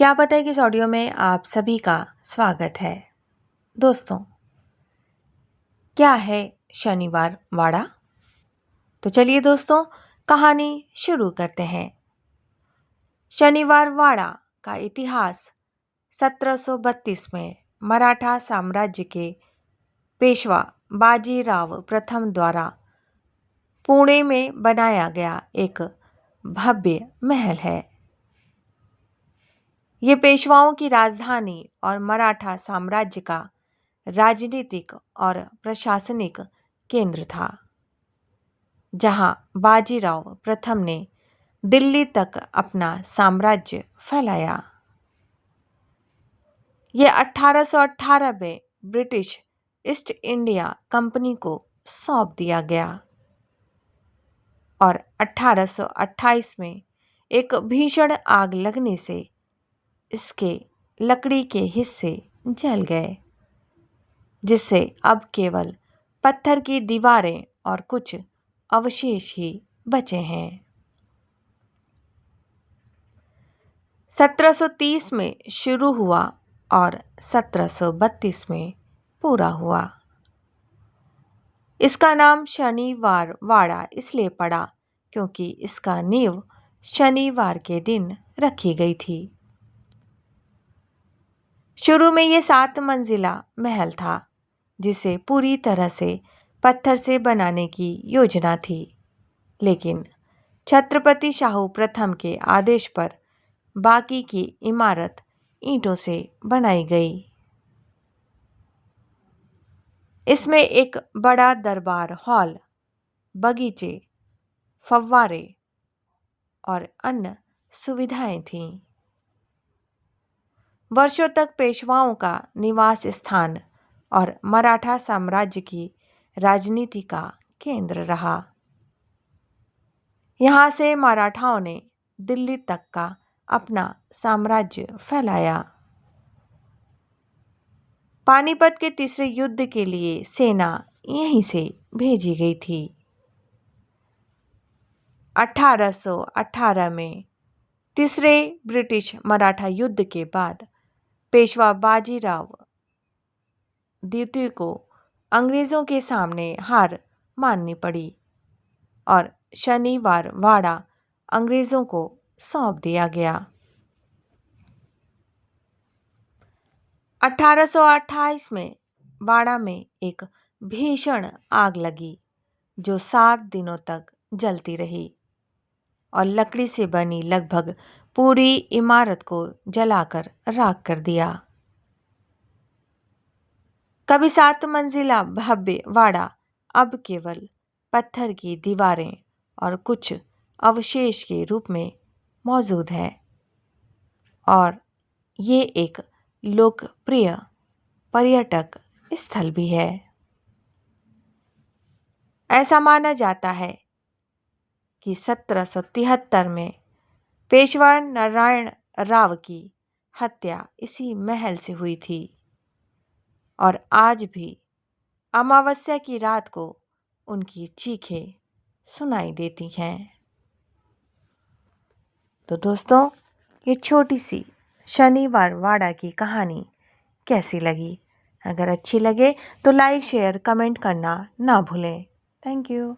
क्या पता है कि इस ऑडियो में आप सभी का स्वागत है। दोस्तों, क्या है शनिवार वाड़ा? तो चलिए दोस्तों, कहानी शुरू करते हैं। शनिवार वाड़ा का इतिहास 1732 में मराठा साम्राज्य के पेशवा बाजीराव प्रथम द्वारा पुणे में बनाया गया एक भव्य महल है। ये पेशवाओं की राजधानी और मराठा साम्राज्य का राजनीतिक और प्रशासनिक केंद्र था, जहां बाजीराव प्रथम ने दिल्ली तक अपना साम्राज्य फैलाया। यह 1818 में ब्रिटिश ईस्ट इंडिया कंपनी को सौंप दिया गया और 1828 में एक भीषण आग लगने से इसके लकड़ी के हिस्से जल गए, जिससे अब केवल पत्थर की दीवारें और कुछ अवशेष ही बचे हैं। 1730 में शुरू हुआ और 1732 में पूरा हुआ। इसका नाम शनिवार वाड़ा इसलिए पड़ा क्योंकि इसका नींव शनिवार के दिन रखी गई थी। शुरू में ये 7 मंजिला महल था, जिसे पूरी तरह से पत्थर से बनाने की योजना थी, लेकिन छत्रपति शाहू प्रथम के आदेश पर बाकी की इमारत ईंटों से बनाई गई। इसमें एक बड़ा दरबार हॉल, बगीचे, फव्वारे और अन्य सुविधाएं थीं। वर्षों तक पेशवाओं का निवास स्थान और मराठा साम्राज्य की राजनीति का केंद्र रहा। यहाँ से मराठाओं ने दिल्ली तक का अपना साम्राज्य फैलाया। पानीपत के तीसरे युद्ध के लिए सेना यहीं से भेजी गई थी। 1818 में तीसरे ब्रिटिश मराठा युद्ध के बाद पेशवा बाजीराव द्वितीय को अंग्रेजों के सामने हार माननी पड़ी और शनिवार वाड़ा अंग्रेजों को सौंप दिया गया। 1828 में वाड़ा में एक भीषण आग लगी, जो 7 दिनों तक जलती रही और लकड़ी से बनी लगभग पूरी इमारत को जलाकर राख कर दिया। कभी 7 मंजिला भव्य वाड़ा अब केवल पत्थर की दीवारें और कुछ अवशेष के रूप में मौजूद है और ये एक लोकप्रिय पर्यटक स्थल भी है। ऐसा माना जाता है कि 1773 में पेशवा नारायण राव की हत्या इसी महल से हुई थी और आज भी अमावस्या की रात को उनकी चीखें सुनाई देती हैं। तो दोस्तों, ये छोटी सी शनिवार वाड़ा की कहानी कैसी लगी? अगर अच्छी लगे तो लाइक, शेयर, कमेंट करना ना भूलें। Thank you.